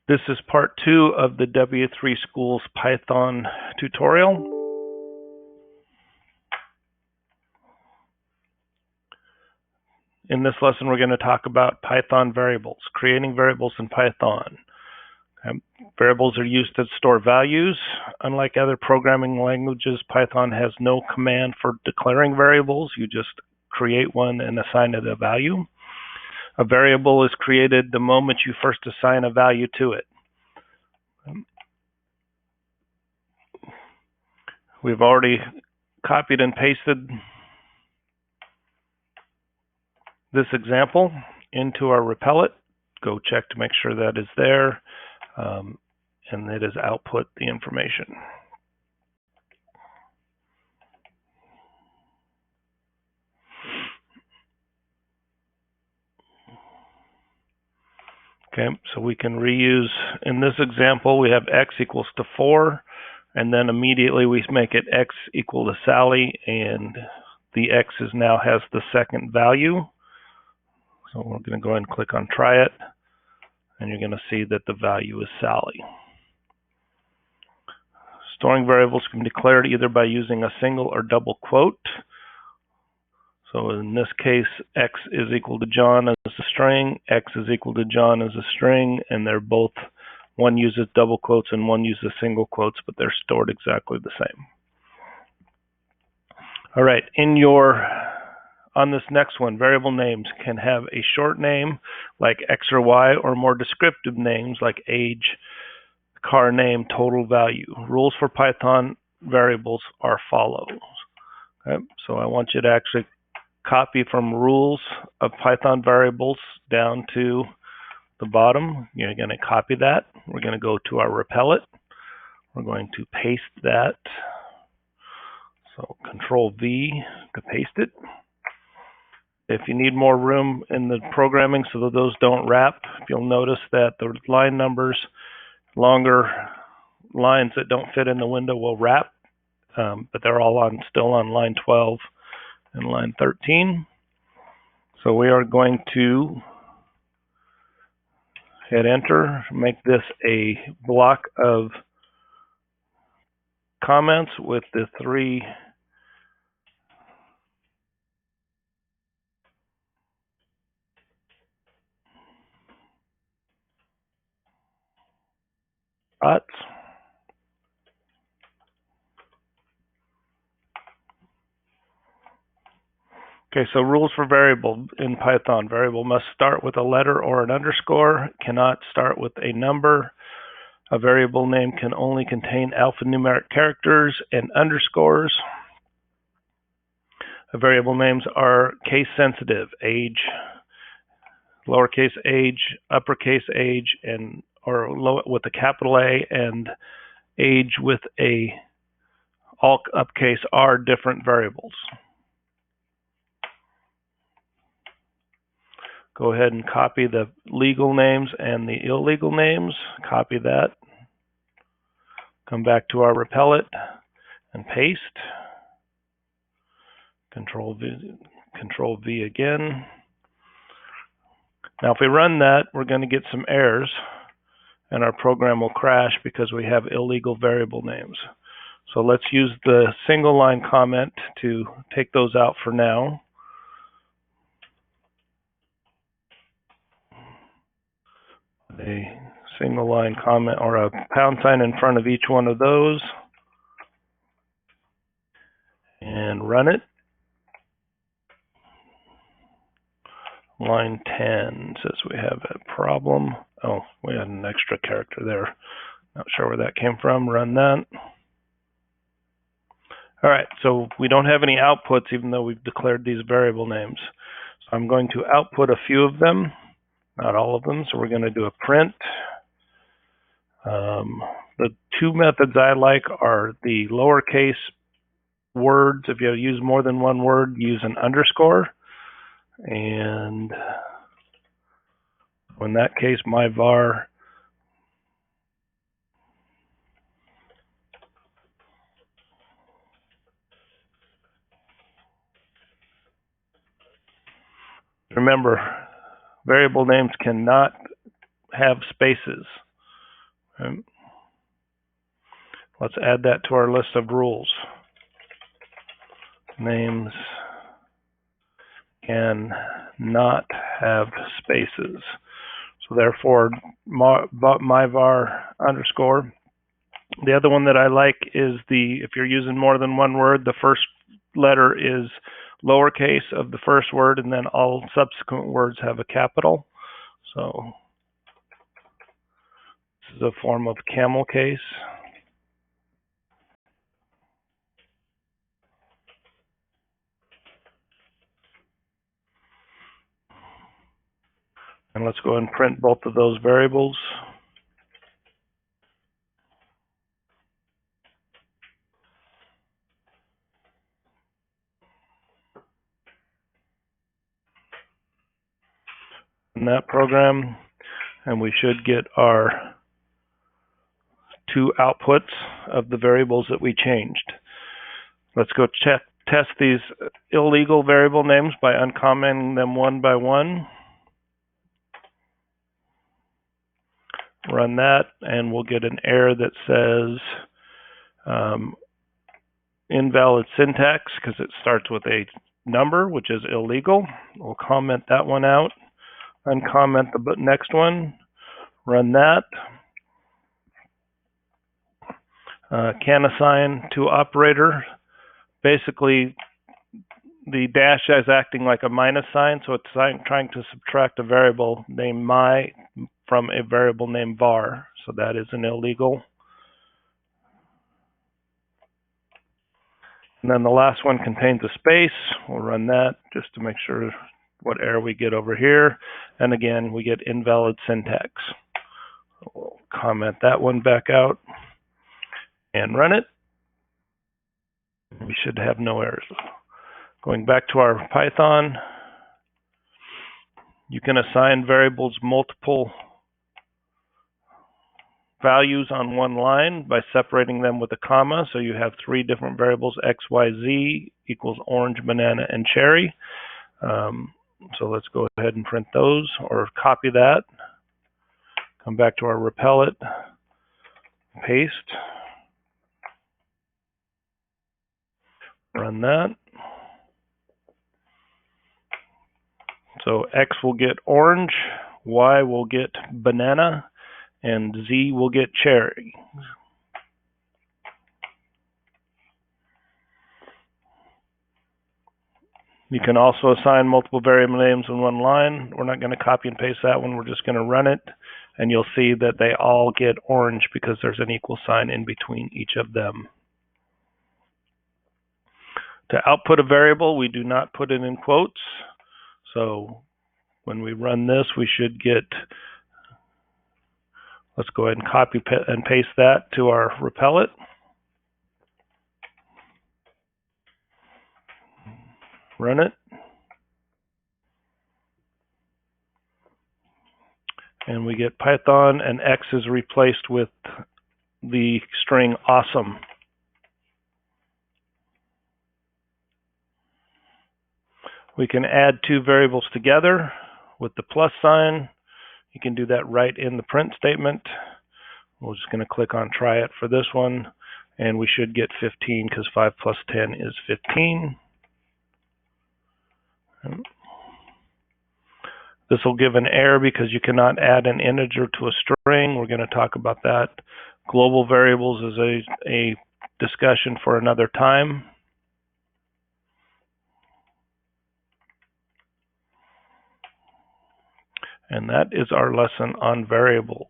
This is part 2 of the W3schools Python tutorial. In this lesson, we're going to talk about Python variables, creating variables in Python. Variables are used to store values. Unlike other programming languages, Python has no command for declaring variables. You just create one and assign it a value. A variable is created the moment you first assign a value to it. We've already copied and pasted this example into our Repellent. Go check to make sure that is there, and it is output the information. Okay, so we can reuse, in this example, we have x equals to 4, and then immediately we make it x equal to Sally, and the x now has the second value. So we're going to go ahead and click on try it, and you're going to see that the value is Sally. Storing variables can be declared either by using a single or double quote. So in this case, x is equal to John as a string, x is equal to John as a string, and they're both, one uses double quotes and one uses single quotes, but they're stored exactly the same. All right, on this next one, variable names can have a short name like X or Y, or more descriptive names like age, car name, total value. Rules for Python variables are follows. Okay, so I want you to actually copy from rules of Python variables down to the bottom. You're going to copy that. We're going to go to our Repellent. We're going to paste that. So Control V to paste it. If you need more room in the programming so that those don't wrap, you'll notice that the line numbers, longer lines that don't fit in the window will wrap, but they're all still on line 12 and line 13. So we are going to hit enter, make this a block of comments with the 3 dots. Okay, so rules for variable in Python. Variable must start with a letter or an underscore, cannot start with a number. A variable name can only contain alphanumeric characters and underscores. Variable names are case sensitive, age, lowercase age, uppercase age, or with a capital A, and age with a all uppercase are different variables. Go ahead and copy the legal names and the illegal names. Copy that. Come back to our Repellent and paste. Control V again. Now if we run that, we're going to get some errors and our program will crash because we have illegal variable names. So let's use the single line comment to take those out for now. A single line comment or a pound sign in front of each one of those, and run it. Line 10 says we have a problem. Oh, we had an extra character there. Not sure where that came from. Run that. All right, so we don't have any outputs even though we've declared these variable names. So I'm going to output a few of them, not all of them. So we're going to do a print. The 2 methods I like are the lowercase words. If you use more than one word, use an underscore. And in that case, my var remember, variable names cannot have spaces. And let's add that to our list of rules. Names can not have spaces. So therefore, myvar underscore. The other one that I like is if you're using more than one word, the first letter is lowercase of the first word, and then all subsequent words have a capital. So this is a form of camel case. And let's go ahead and print both of those variables. In that program, and we should get our two outputs of the variables that we changed. Let's go test these illegal variable names by uncommenting them one by one. Run that, and we'll get an error that says invalid syntax because it starts with a number, which is illegal. We'll comment that one out, uncomment the next one, run that. Can assign to operator. Basically, the dash is acting like a minus sign, so it's trying to subtract a variable named my from a variable named var. So that is an illegal. And then the last one contains a space. We'll run that just to make sure what error we get over here. And again, we get invalid syntax. We'll comment that one back out and run it. We should have no errors. Going back to our Python, you can assign variables multiple values on one line by separating them with a comma. So you have three different variables, x, y, z equals orange, banana, and cherry. So let's go ahead and print those, or copy that. Come back to our repel it, paste, run that. So x will get orange, y will get banana, and z will get cherry. You can also assign multiple variable names in one line. We're not going to copy and paste that one. We're just going to run it, and you'll see that they all get orange because there's an equal sign in between each of them. To output a variable, we do not put it in quotes. So when we run this, we should get, let's go ahead and copy and paste that to our repel it. Run it. And we get Python, and X is replaced with the string awesome. We can add two variables together with the plus sign. You can do that right in the print statement. We're just going to click on try it for this one, and we should get 15 because 5 plus 10 is 15. This will give an error because you cannot add an integer to a string. We're going to talk about that. Global variables is a discussion for another time. And that is our lesson on variables.